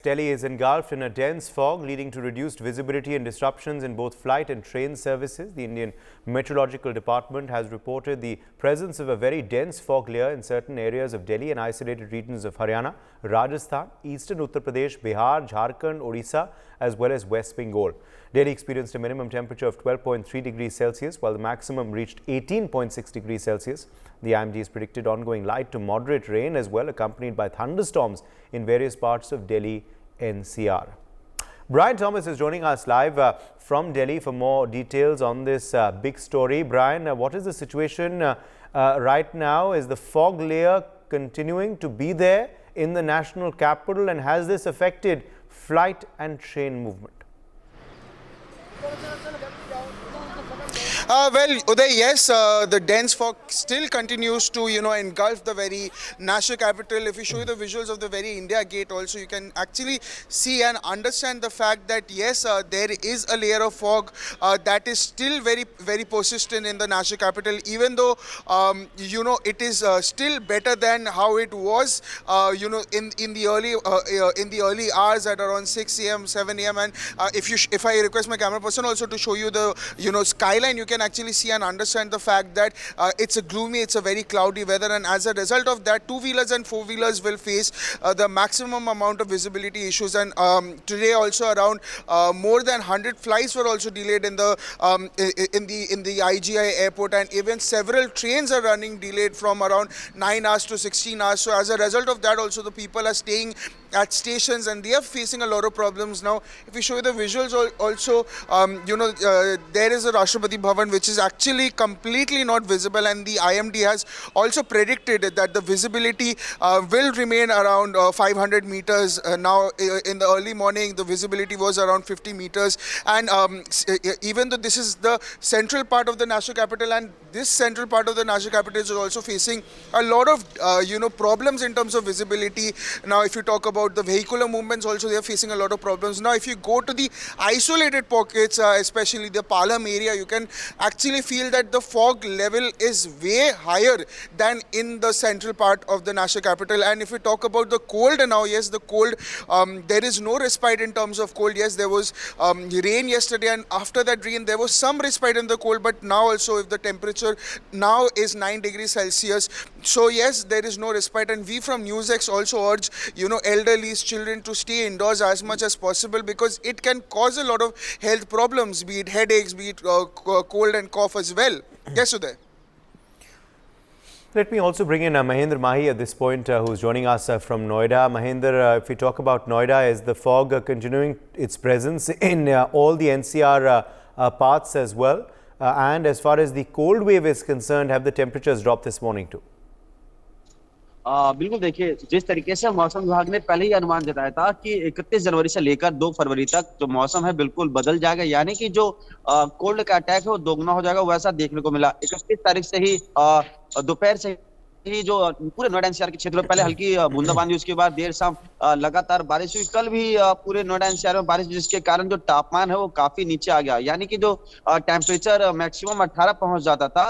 Delhi is engulfed in a dense fog, leading to reduced visibility and disruptions in both flight and train services. The Indian Meteorological Department has reported the presence of a very dense fog layer in certain areas of Delhi and isolated regions of Haryana, Rajasthan, eastern Uttar Pradesh, Bihar, Jharkhand, Odisha, as well as West Bengal. Delhi experienced a minimum temperature of 12.3 degrees Celsius, while the maximum reached 18.6 degrees Celsius. The IMD has predicted ongoing light to moderate rain as well, accompanied by thunderstorms in various parts of Delhi NCR. Brian Thomas is joining us live from Delhi for more details on this big story. Brian, what is the situation right now? Is the fog layer continuing to be there in the national capital, and has this affected flight and train movement? Well, Uday, yes, the dense fog still continues to, engulf the very national capital. If we show you the visuals of the very India Gate also, you can actually see and understand the fact that, yes, there is a layer of fog that is still very, very persistent in the national capital, even though, it is still better than how it was, in the early hours at around 6 a.m., 7 a.m. And if I request my camera person also to show you the, skyline, you can actually see and understand the fact that it's a very cloudy weather, and as a result of that, two-wheelers and four-wheelers will face the maximum amount of visibility issues. And today also around more than 100 flights were also delayed in the IGI airport, and even several trains are running delayed from around 9 hours to 16 hours. So as a result of that, also the people are staying at stations and they are facing a lot of problems. Now, if we show you the visuals also, there is a Rashtrapati Bhavan which is actually completely not visible, and the IMD has also predicted that the visibility will remain around 500 meters. Now, in the early morning, the visibility was around 50 meters, and even though this is the central part of the national capital, and this central part of the national capital is also facing a lot of problems in terms of visibility. Now, if you talk about the vehicular movements also, they are facing a lot of problems. Now, if you go to the isolated pockets, especially the Palam area, you can actually feel that the fog level is way higher than in the central part of the national capital. And if we talk about the cold now, yes, the cold, there is no respite in terms of cold. Yes, there was rain yesterday, and after that rain, there was some respite in the cold, but now also if the temperature now is 9 degrees Celsius, so yes, there is no respite. And we from NewsX also urge, elderly, children to stay indoors as much as possible, because it can cause a lot of health problems, be it headaches, be it cold and cough as well. Yes, Uday. Let me also bring in Mahendra Mahi at this point, who's joining us from Noida. Mahendra, if we talk about Noida, is the fog continuing its presence in all the NCR parts as well? And as far as the cold wave is concerned, have the temperatures dropped this morning too? बिल्कुल, देखिए, जिस तरीके से मौसम विभाग ने पहले ही अनुमान जताया था कि 31 जनवरी से लेकर 2 फरवरी तक जो मौसम है बिल्कुल बदल जाएगा, यानी कि जो कोल्ड का अटैक है वो दोगुना हो जाएगा, वैसा देखने को मिला। 31 तारीख से ही दोपहर से ही जो पूरे नोएडा एनसीआर के क्षेत्र में पहले हल्की बूंदाबांदी, उसके बाद देर शाम लगातार बारिश हुई। कल भी पूरे नोएडा एनसीआर में बारिश, जिसके कारण जो तापमान है वो काफी नीचे आ गया, यानी कि जो टेम्परेचर मैक्सिमम 18 पहुंच जाता था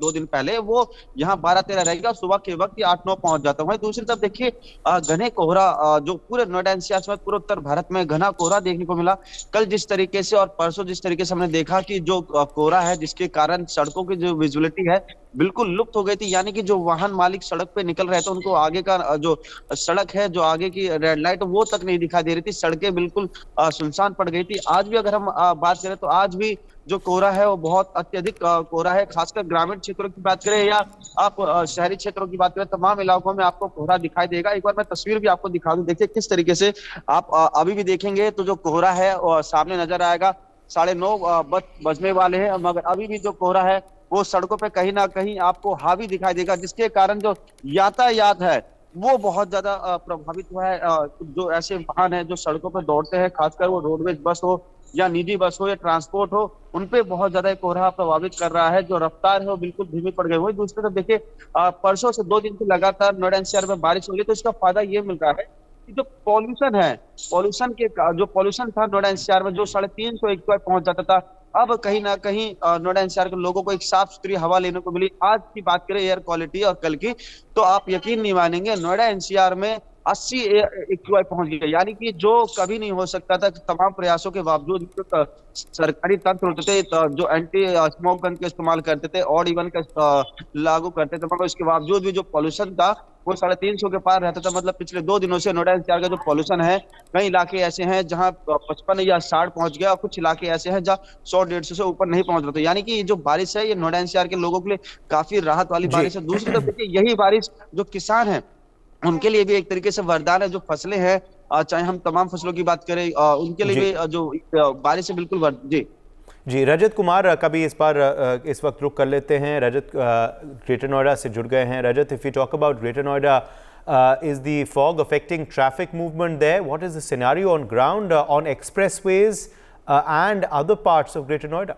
2 दिन पहले, वो यहाँ 12-13 रहेगा, सुबह के वक्त 8-9 पहुंच जाता है। वहीं दूसरी तरफ देखिए, घने कोहरा जो पूरे नोएडा एनसीआर में पूरे उत्तर भारत में घना कोहरा देखने को मिला। कल जिस तरीके से और परसों जिस तरीके से हमने देखा कि जो कोहरा है, जिसके कारण सड़कों की जो विजुअलिटी है बिल्कुल लुप्त हो गई थी, यानी कि जो वाहन मालिक सड़क पे निकल रहे थे उनको आगे का जो सड़क है, जो आगे की रेड लाइट, वो तक नहीं दिखाई दे रही थी। सड़कें बिल्कुल सुनसान पड़ गई थी। आज भी अगर हम बात करें तो आज भी जो कोहरा है वो बहुत अत्यधिक कोहरा है। खासकर ग्रामीण क्षेत्रों की बात करें या आप शहरी क्षेत्रों की बात करें, तमाम इलाकों में आपको कोहरा दिखाई देगा। एक बार मैं तस्वीर भी आपको दिखा दूं, देखिए किस तरीके से आप अभी भी देखेंगे तो जो कोहरा है सामने नजर आएगा। 9:30 बजने वाले हैं, मगर अभी भी जो कोहरा है वो सड़कों पे कहीं ना कहीं आपको हावी दिखाई देगा, जिसके कारण जो यातायात है वो बहुत ज्यादा प्रभावित हुआ है। जो ऐसे वाहन है जो सड़कों पर दौड़ते हैं, खासकर वो रोडवेज बस हो या निजी बस हो या ट्रांसपोर्ट हो, उनपे बहुत ज्यादा कोहरा प्रभावित कर रहा है। जो रफ्तार है वो बिल्कुल धीमी पड़ गई। वही दूसरी तरफ देखिए, परसों से 2 दिन से लगातार नोएडा एनसीआर में बारिश हो रही, तो इसका फायदा ये मिल रहा है कि जो पॉल्यूशन है, जो पॉल्यूशन था नोएडा एनसीआर में, जो 350 एक पहुंच जाता था, अब कहीं ना कहीं नोएडा एनसीआर के लोगों को एक साफ सुथरी हवा लेने को मिली। आज की बात करें एयर क्वालिटी और कल की, तो आप यकीन नहीं मानेंगे, नोएडा एनसीआर में 80 AQI पहुंच गया, यानी कि जो कभी नहीं हो सकता था। तमाम प्रयासों के बावजूद सरकारी तंत्र होते थे जो एंटी स्मोक गन का इस्तेमाल करते थे, ऑड इवन का लागू करते थे, मगर इसके बावजूद भी जो पॉल्यूशन था वो 350 के पार रहता था। मतलब पिछले 2 दिनों से नोएडा एनसीआर का जो पॉल्यूशन है, कई इलाके ऐसे हैं जहां 55 या 60 पहुंच गया, और कुछ इलाके ऐसे हैं जहां 100-150 से ऊपर नहीं पहुंच रहा था। यानी कि ये जो बारिश है, ये नोएडा एनसीआर के लोगों के लिए काफी राहत वाली जी बारिश है। दूसरी तरफ देखिए, यही बारिश जो किसान है उनके लिए भी एक तरीके से वरदान है। जो फसलें हैं, चाहे हम तमाम फसलों की बात करें, उनके लिए जी भी जो बारिश है बिल्कुल जी। जी रजत कुमार कभी इस बार इस वक्त रुक कर लेते हैं। रजत ग्रेटर नोएडा से जुड़ गए हैं। Rajat, if you talk about Greater Noida, is the fog affecting traffic movement there? What is the scenario on ground on expressways and other parts of Greater Noida?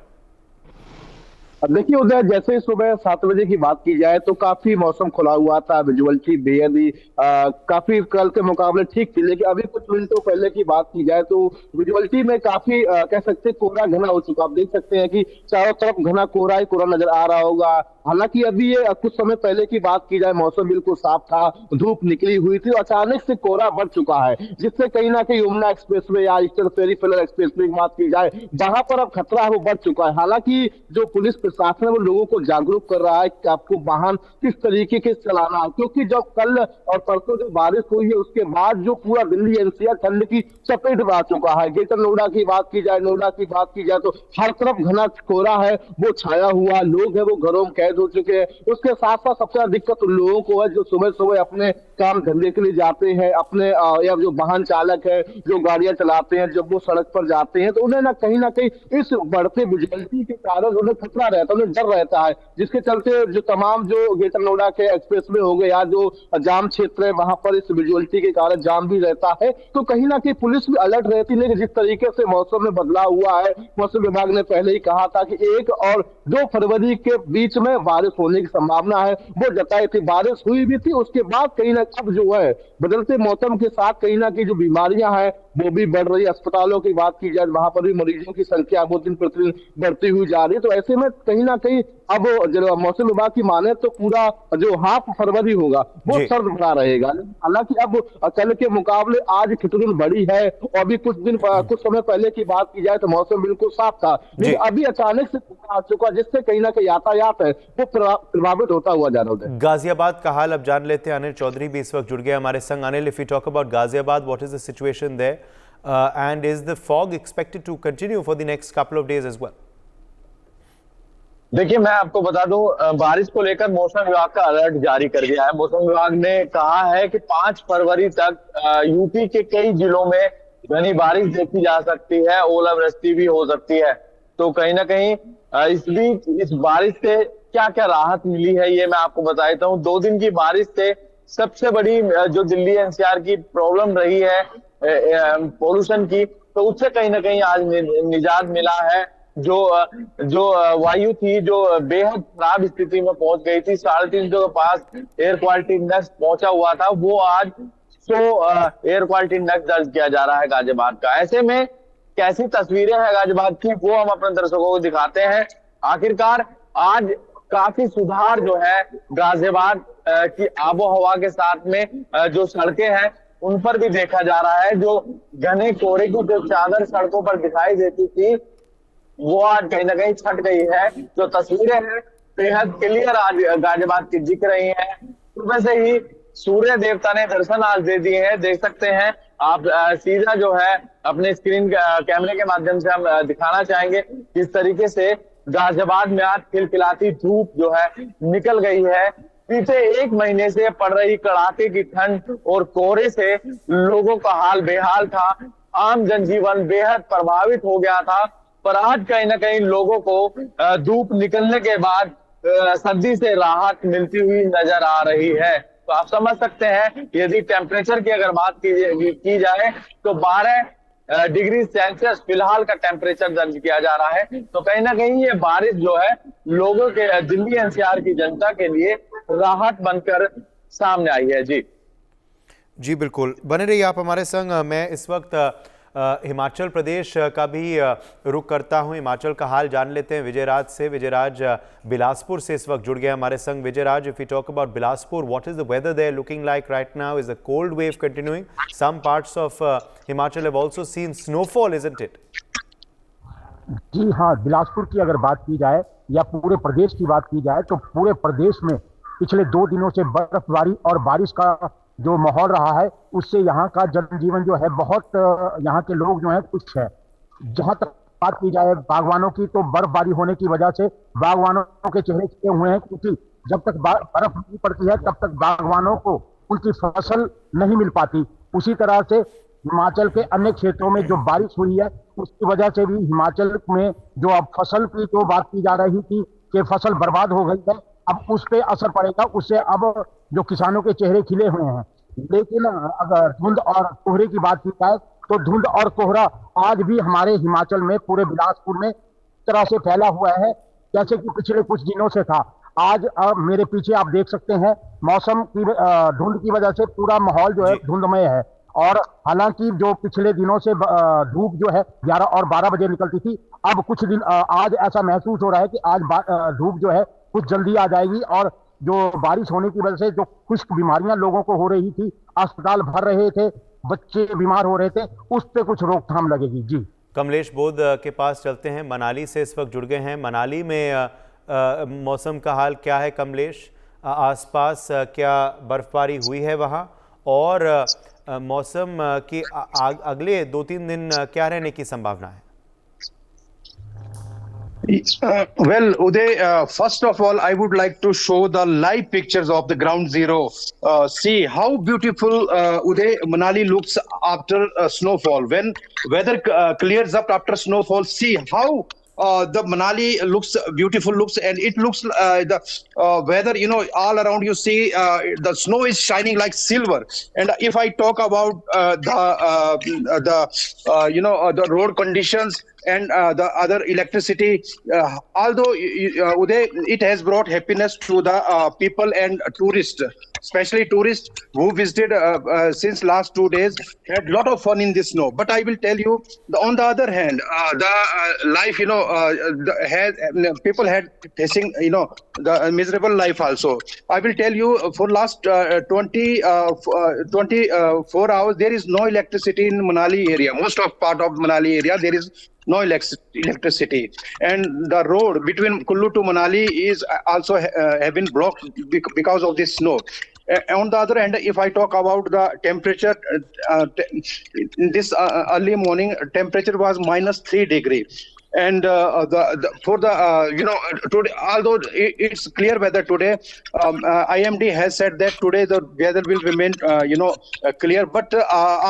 अब देखिए उधर, जैसे ही सुबह 7 बजे की बात की जाए तो काफी मौसम खुला हुआ था, विजुअलिटी बेहद ही काफी कल के मुकाबले ठीक थी। लेकिन अभी कुछ मिनटों पहले की बात की जाए तो विजुअलिटी में काफी कह सकते हैं कोहरा घना हो चुका। आप देख सकते हैं कि चारों तरफ घना कोहरा ही कोहरा नजर आ रहा होगा। हालांकि अभी ये कुछ समय पहले की बात की जाए, मौसम बिल्कुल साफ था, धूप निकली हुई थी, अचानक से कोहरा बढ़ चुका है, जिससे कहीं ना कहीं यमुना एक्सप्रेसवे या ईस्टर्न पेरिफेरल एक्सप्रेसवे की बात की जाए, जहां पर अब खतरा है वो बढ़ चुका है। हालांकि जो पुलिस प्रशासन है वो लोगों को जागरूक कर रहा है कि आपको वाहन किस तरीके के चलाना है, क्योंकि जब कल और परसों जो बारिश हुई है उसके बाद जो पूरा दिल्ली एनसीआर ठंड की चपेट में आ चुका है। ग्रेटर नोएडा की बात की जाए, नोएडा की बात की जाए तो हर तरफ घना कोहरा है, वो छाया हुआ, लोग है वो घरों में कैद हो चुके हैं। उसके साथ साथ सबसे ज्यादा दिक्कत उन लोगों को है जो सुबह सुबह अपने काम धंधे के लिए जाते हैं, अपने या जो वाहन चालक है जो गाड़ियां चलाते हैं, जब वो सड़क पर जाते हैं तो उन्हें ना कहीं इस बढ़ते विजिबिलिटी के कारण उन्हें खतरा रहता है, उन्हें डर रहता है, जिसके चलते जो तमाम जो ग्रेटर नोएडा के एक्सप्रेसवे हो गए या जो जाम क्षेत्र है वहां पर इस विजुअलिटी के कारण जाम भी रहता है। तो कहीं ना कहीं पुलिस भी अलर्ट रहती है। लेकिन जिस तरीके से मौसम में बदलाव हुआ है, मौसम विभाग ने पहले ही कहा था कि 1 और 2 फरवरी के बीच में बारिश होने की संभावना है, वो जताई थी। बारिश हुई भी थी, उसके बाद कहीं ना अब जो है बदलते मौसम के साथ कहीं ना कहीं जो बीमारियां हैं वो भी बढ़ रही है। अस्पतालों की बात की जाए, वहां पर भी मरीजों की संख्या वो दिन प्रतिदिन बढ़ती हुई जा रही है। तो ऐसे में कहीं ना कहीं अब जो मौसम विभाग की माने तो पूरा जो हाफ फरवरी होगा वो सर्द भरा रहेगा। हालांकि अब कल के मुकाबले आज कितनी दिन बड़ी है, और भी कुछ समय पहले की बात की जाए तो मौसम बिल्कुल साफ था, लेकिन अभी अचानक से आ चुका, जिससे कहीं ना कहीं यातायात है वो प्रभावित होता हुआ जा रहा है। गाजियाबाद का हाल अब जान लेते हैं। अनिल चौधरी भी इस वक्त जुड़ गए हमारे संग। Anil, if you talk about Ghaziabad, what is the situation there and is the fog expected to continue for the next couple of days as well? देखिए, मैं आपको बता दूं, बारिश को लेकर मौसम विभाग का अलर्ट जारी कर दिया है। मौसम विभाग ने कहा है कि 5 फरवरी तक यूपी के कई जिलों में घनी बारिश देखी जा सकती है, ओलावृष्टि भी हो सकती है। तो कहीं ना कहीं इस बीच इस बारिश से क्या क्या राहत मिली है ये मैं आपको बता देता हूँ। 2 दिन की बारिश से सबसे बड़ी जो दिल्ली एनसीआर की प्रॉब्लम रही है पोल्यूशन की, तो उससे कहीं ना कहीं आज निजात मिला है। जो वायु थी जो बेहद खराब स्थिति में पहुंच गई थी, 350 के पास एयर क्वालिटी इंडेक्स पहुंचा हुआ था, वो आज 100 एयर क्वालिटी इंडेक्स दर्ज किया जा रहा है गाजियाबाद का। ऐसे में कैसी तस्वीरें हैं गाजियाबाद की वो हम अपने दर्शकों को दिखाते हैं। आखिरकार आज काफी सुधार जो है गाजियाबाद की आबो हवा के साथ में जो सड़कें हैं उन पर भी देखा जा रहा है। जो घने कोहरे की जो चादर सड़कों पर दिखाई देती थी वो आज कहीं ना कहीं छट गई है। जो तस्वीरें हैं बेहद क्लियर आज गाजियाबाद की दिख रही हैं। सुबह से ही सूर्य देवता ने दर्शन आज दे दिए हैं, देख सकते हैं आप। सीधा जो है अपने स्क्रीन कैमरे के माध्यम से हम दिखाना चाहेंगे किस तरीके से गाजियाबाद में आज खिलखिलाती धूप जो है निकल गई है। बीते 1 महीने से पड़ रही कड़ाके की ठंड और कोहरे से लोगों का हाल बेहाल था, आम जनजीवन बेहद प्रभावित हो गया था। पर आज कहीं ना कहीं लोगों को धूप निकलने के बाद सर्दी से राहत मिलती हुई नजर आ रही है। तो आप समझ सकते हैं यदि टेम्परेचर की अगर बात की जाए तो 12 डिग्री सेल्सियस फिलहाल का टेम्परेचर दर्ज किया जा रहा है। तो कहीं ना कहीं ये बारिश जो है लोगों के दिल्ली एनसीआर की जनता के लिए राहत बनकर सामने आई है। जी बिल्कुल, बने रहिए आप हमारे संग। मैं इस वक्त हिमाचल प्रदेश का भी रुख करता हूं। हिमाचल का हाल जान लेते हैं विजयराज से। विजयराज बिलासपुर से इस वक्त जुड़ गए हमारे संग। Vijayraj, if you talk about Bilaspur, what is the weather there looking like right now? Is the cold wave continuing? Some parts of Himachal have also seen snowfall, isn't it? जी हाँ, बिलासपुर की अगर बात की जाए या पूरे प्रदेश की बात की जाए तो पूरे प्रदेश में पिछले 2 दिनों से बर्फबारी और बारिश का जो माहौल रहा है उससे यहाँ का जनजीवन जो है बहुत, यहाँ के लोग जो है खुश है। जहाँ तक बात की जाए बागवानों की, तो बर्फबारी होने की वजह से बागवानों के चेहरे खिले हुए हैं, क्योंकि जब तक बर्फ नहीं पड़ती है तब तक बागवानों को उनकी फसल नहीं मिल पाती। उसी तरह से हिमाचल के अन्य क्षेत्रों में जो बारिश हुई है उसकी वजह से भी हिमाचल में जो अब फसल की जो बात की जा रही थी कि फसल बर्बाद हो गई है, अब उस पे असर पड़ेगा। उससे अब जो किसानों के चेहरे खिले हुए हैं। लेकिन अगर धुंध और कोहरे की बात की जाए तो धुंध और कोहरा आज भी हमारे हिमाचल में पूरे बिलासपुर में तरह से फैला हुआ है जैसे कि पिछले कुछ दिनों से था। आज मेरे पीछे आप देख सकते हैं मौसम की धुंध की वजह से पूरा माहौल जो है धुंधमय है। और हालांकि जो पिछले दिनों से धूप जो है 11 और 12 बजे निकलती थी, अब कुछ दिन आज ऐसा महसूस हो रहा है कि आज धूप जो है कुछ जल्दी आ जाएगी। और जो बारिश होने की वजह से जो खुश्क बीमारियां लोगों को हो रही थी, अस्पताल भर रहे थे, बच्चे बीमार हो रहे थे, उस पर कुछ रोकथाम लगेगी। जी, कमलेश बोध के पास चलते हैं। मनाली से इस वक्त जुड़ गए हैं। मनाली में मौसम का हाल क्या है कमलेश? आसपास क्या बर्फबारी हुई है वहाँ? और मौसम की अगले 2-3 दिन क्या रहने की संभावना है? Well, Uday, first of all, I would like to show the live pictures of the ground zero. See how beautiful, Uday, Manali looks after snowfall. When weather clears up after snowfall, see how the Manali looks beautiful, and it looks the weather, all around you see the snow is shining like silver. And if I talk about the road conditions and the other electricity, although Uday, it has brought happiness to the people and tourists, especially tourists who visited since last 2 days, had a lot of fun in the snow. But I will tell you, on the other hand, the life, people had facing, the miserable life also. I will tell you, for last 24 hours, there is no electricity in Manali area. Most of part of Manali area, there is no electricity, and the road between Kullu to Manali is also have been blocked because of this snow. On the other hand, if I talk about the temperature, this early morning temperature was -3 degree. And today, although it's clear weather today, IMD has said that today the weather will remain clear, but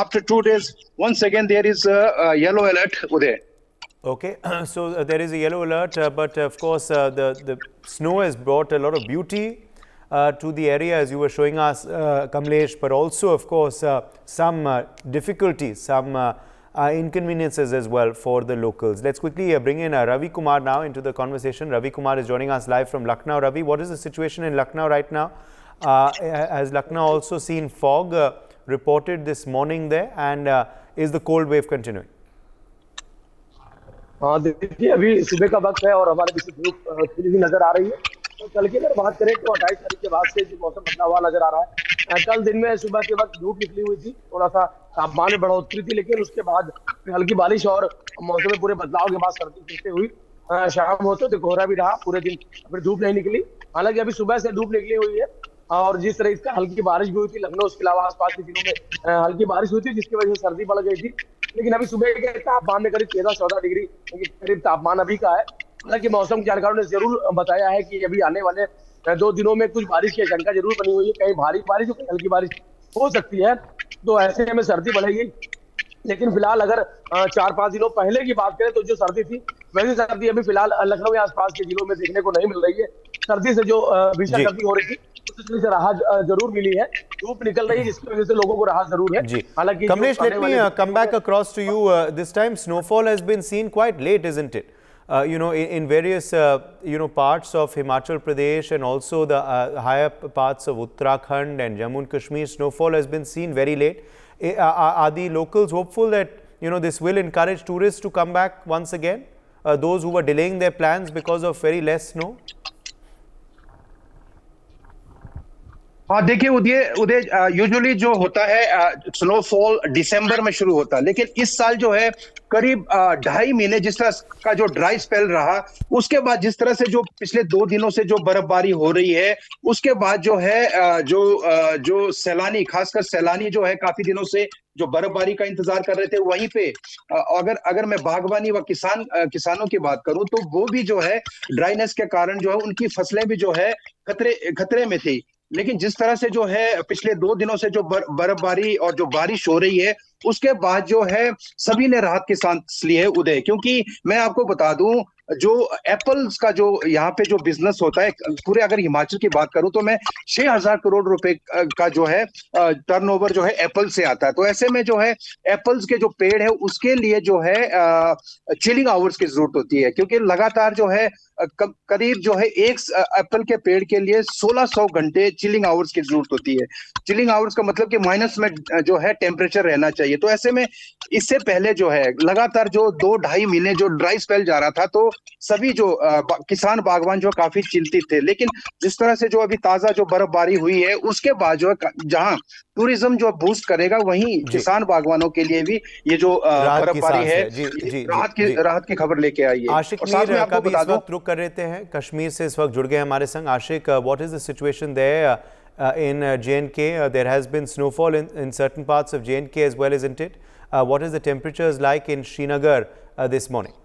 after 2 days once again there is a yellow alert there. Okay, so there is a yellow alert, but of course the snow has brought a lot of beauty to the area, as you were showing us, Kamlesh, but also of course some difficulties, some inconveniences as well for the locals. Let's quickly bring in Ravi Kumar now into the conversation. Ravi Kumar is joining us live from Lucknow. Ravi, what is the situation in Lucknow right now? Has Lucknow also seen fog reported this morning there, and is the cold wave continuing? हाँ, देखिए अभी सुबह का वक्त है और हमारे बीच धूप खिली हुई नजर आ रही है। तो कल की अगर बात करें तो 28 तारीख के बाद से जो मौसम बदला हुआ नजर आ रहा है। कल दिन में सुबह के वक्त धूप निकली हुई थी, थोड़ा सा तापमान में बढ़ोतरी थी, लेकिन उसके बाद हल्की बारिश और मौसम में पूरे बदलाव के बाद सर्दी फिरते हुई शाम होते तो कोहरा भी रहा पूरे दिन, फिर धूप नहीं निकली। हालांकि अभी सुबह से धूप निकली हुई है और जिस तरह इसका हल्की बारिश भी हुई थी लखनऊ, उसके अलावा आसपास के जिलों में हल्की बारिश हुई थी, जिसकी वजह से सर्दी बढ़ गई थी। लेकिन अभी सुबह के तापमान में करीब 13-14 डिग्री करीब तापमान अभी का है। हालांकि मौसम जानकारों ने जरूर बताया है कि अभी आने वाले 2 दिनों में कुछ बारिश की आशंका जरूर बनी हुई है, कहीं भारी बारिश और कहीं हल्की बारिश हो सकती है, तो ऐसे में सर्दी बढ़ेगी। लेकिन फिलहाल अगर 4-5 दिनों पहले की बात करें तो जो सर्दी थी वैसी सर्दी अभी फिलहाल लखनऊ के आसपास के जिलों में देखने को नहीं मिल रही है। सर्दी से जो भीषण सर्दी हो रही थी उससे राहत जरूर मिली है, धूप निकल रही है, जिसकी वजह से लोगों को राहत जरूर है। हालांकि Kamlesh, let me come back across to you. This time snowfall has been seen quite late, isn't it? In various parts of Himachal Pradesh and also the higher parts of Uttarakhand and Jammu and Kashmir, snowfall has been seen very late. Are the locals hopeful that this will encourage tourists to come back once again, those who were delaying their plans because of very less snow? हाँ देखिए उदय usually जो होता है snowfall दिसंबर में शुरू होता है, लेकिन इस साल जो है करीब 2.5 महीने जिस तरह का जो ड्राई स्पेल रहा, उसके बाद जिस तरह से जो पिछले 2 दिनों से जो बर्फबारी हो रही है, उसके बाद जो है जो सैलानी, खासकर सैलानी जो है काफी दिनों से जो बर्फबारी का इंतजार कर रहे थे, वहीं पे अगर मैं बागवानी व किसानों की बात करूं तो वो भी जो है ड्राइनेस के कारण जो है उनकी फसलें भी जो है खतरे में थी। लेकिन जिस तरह से जो है पिछले 2 दिनों से जो बर्फबारी और जो बारिश हो रही है, उसके बाद जो है सभी ने राहत की सांस ली है उदय। क्योंकि मैं आपको बता दूं, जो एप्पल्स का जो यहाँ पे जो बिजनेस होता है, पूरे अगर हिमाचल की बात करूं तो मैं 6,000 करोड़ रुपए का जो है टर्नओवर जो है एप्पल से आता है। तो ऐसे में जो है एप्पल्स के जो पेड़ है उसके लिए जो है चिलिंग आवर्स की जरूरत होती है, क्योंकि लगातार जो है करीब जो है एक एप्पल के पेड़ के लिए 1600 घंटे चिलिंग आवर्स की जरूरत होती है। चिलिंग आवर्स का मतलब कि माइनस में जो है टेम्परेचर रहना चाहिए। तो ऐसे में इससे पहले जो है लगातार जो 2-2.5 महीने जो ड्राई स्पेल जा रहा था, तो सभी जो किसान बागवान जो काफी चिंतित थे। लेकिन जिस तरह से जो अभी ताजा जो बर्फबारी हुई है, उसके बाद जो है जहां टूरिज्म जो बूस्ट करेगा, वहीं किसान बागवानों के लिए भी ये जो बर्फबारी है राहत की खबर लेके आई है। आशिक मीर का भी इस वक्त रुक कर रहे हैं, कश्मीर से इस वक्त जुड़ गए हमारे संग। Ashiq, what is the situation there in J&K? There has been snowfall in certain parts of J&K as well, isn't it? What is the temperatures like in Srinagar this morning?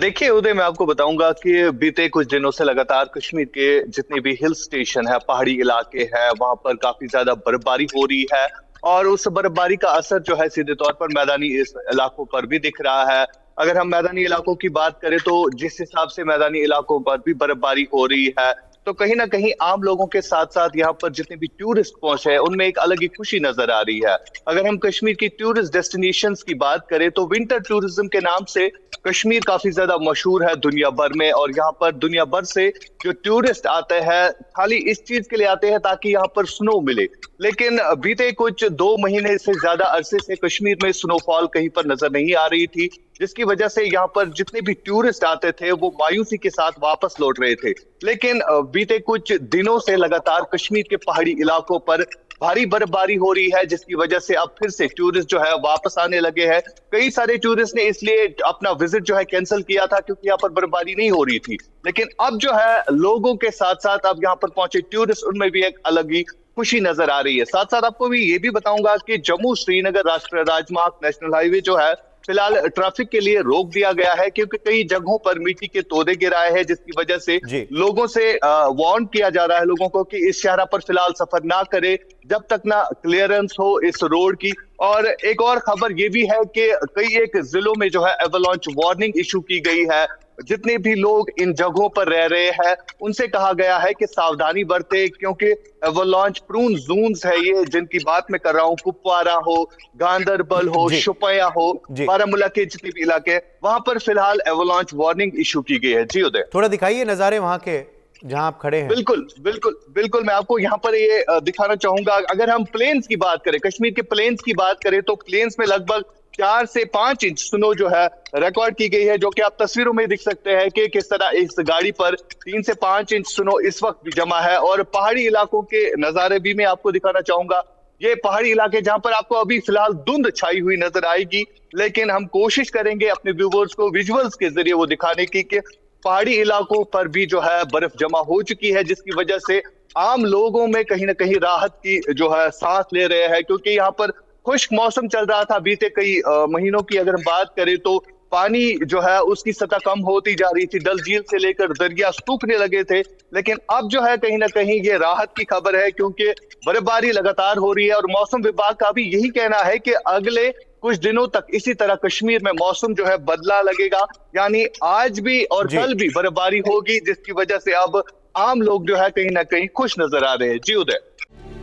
देखिए उदय, मैं आपको बताऊंगा कि बीते कुछ दिनों से लगातार कश्मीर के जितने भी हिल स्टेशन है, पहाड़ी इलाके हैं, वहां पर काफी ज्यादा बर्फबारी हो रही है। और उस बर्फबारी का असर जो है सीधे तौर पर मैदानी इलाकों पर भी दिख रहा है। अगर हम मैदानी इलाकों की बात करें तो जिस हिसाब से मैदानी इलाकों पर भी बर्फबारी हो रही है, तो कहीं ना कहीं आम लोगों के साथ साथ यहाँ पर जितने भी टूरिस्ट पहुंचे हैं, उनमें एक अलग ही खुशी नजर आ रही है। अगर हम कश्मीर की टूरिस्ट डेस्टिनेशंस की बात करें तो विंटर टूरिज्म के नाम से कश्मीर काफी ज्यादा मशहूर है दुनिया भर में। और यहाँ पर दुनिया भर से जो टूरिस्ट आते हैं, खाली इस चीज के लिए आते हैं ताकि यहाँ पर स्नो मिले। लेकिन बीते कुछ 2 महीने से ज्यादा अरसे से कश्मीर में स्नोफॉल कहीं पर नजर नहीं आ रही थी, जिसकी वजह से यहाँ पर जितने भी टूरिस्ट आते थे वो मायूसी के साथ वापस लौट रहे थे। लेकिन बीते कुछ दिनों से लगातार कश्मीर के पहाड़ी इलाकों पर भारी बर्फबारी हो रही है, जिसकी वजह से अब फिर से टूरिस्ट जो है वापस आने लगे हैं। कई सारे टूरिस्ट ने इसलिए अपना विजिट जो है कैंसिल किया था क्योंकि यहाँ पर बर्फबारी नहीं हो रही थी। लेकिन अब जो है लोगों के साथ साथ अब यहाँ पर पहुंचे टूरिस्ट, उनमें भी एक अलग ही खुशी नजर आ रही है। साथ साथ आपको भी ये भी बताऊंगा कि जम्मू श्रीनगर राष्ट्रीय राजमार्ग नेशनल हाईवे जो है फिलहाल ट्रैफिक के लिए रोक दिया गया है, क्योंकि कई जगहों पर मिट्टी के तोदे गिराए हैं, जिसकी वजह से लोगों से वार्न किया जा रहा है लोगों को कि इस शहर पर फिलहाल सफर ना करे जब तक ना क्लियरेंस हो इस रोड की। और एक और खबर ये भी है कि कई एक जिलों में जो है एवलांच वार्निंग इशू की गई है। जितने भी लोग इन जगहों पर रह रहे हैं उनसे कहा गया है कि सावधानी बरते, क्योंकि एवलांच प्रून जोन्स है ये जिनकी बात मैं कर रहा हूँ। कुपवारा हो, गांदरबल हो, शुपिया हो, बारामूला के जितने भी इलाके, वहां पर फिलहाल एवलांच वार्निंग इशू की गई है। जी उदय, थोड़ा दिखाइए नजारे वहां के जहां आप खड़े हैं। बिल्कुल मैं आपको यहाँ पर ये दिखाना चाहूंगा। अगर हम प्लेन्स की बात करें, कश्मीर के प्लेन्स की बात करें, तो प्लेन्स में लगभग 4 से 5 इंच स्नो जो है रिकॉर्ड की गई है, जो कि आप तस्वीरों में देख सकते हैं कि किस तरह इस गाड़ी पर 3 से 5 इंच स्नो इस वक्त भी जमा है। और पहाड़ी इलाकों के नजारे भी मैं आपको दिखाना चाहूंगा। ये पहाड़ी इलाके जहां पर आपको अभी फिलहाल धुंध छाई हुई नजर आएगी, लेकिन हम कोशिश करेंगे अपने व्यूवर्स को विजुअल्स के जरिए वो दिखाने की कि पहाड़ी इलाकों पर भी जो है बर्फ जमा हो चुकी है, जिसकी वजह से आम लोगों में कहीं ना कहीं राहत की जो है सांस ले रहे हैं। क्योंकि यहाँ पर खुश्क मौसम चल रहा था बीते कई महीनों की अगर बात करें तो पानी जो है उसकी सतह कम होती जा रही थी, डल झील से लेकर दरिया सूखने लगे थे। लेकिन अब जो है कहीं ना कहीं ये राहत की खबर है, क्योंकि बर्फबारी लगातार हो रही है। और मौसम विभाग का भी यही कहना है कि अगले कुछ दिनों तक इसी तरह कश्मीर में मौसम जो है बदला लगेगा, यानी आज भी और कल भी बर्फबारी होगी, जिसकी वजह से अब आम लोग जो है कहीं ना कहीं खुश नजर आ रहे हैं। जी उदय,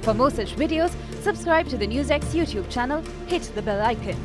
For more such videos, subscribe to the NewsX YouTube channel, hit the bell icon.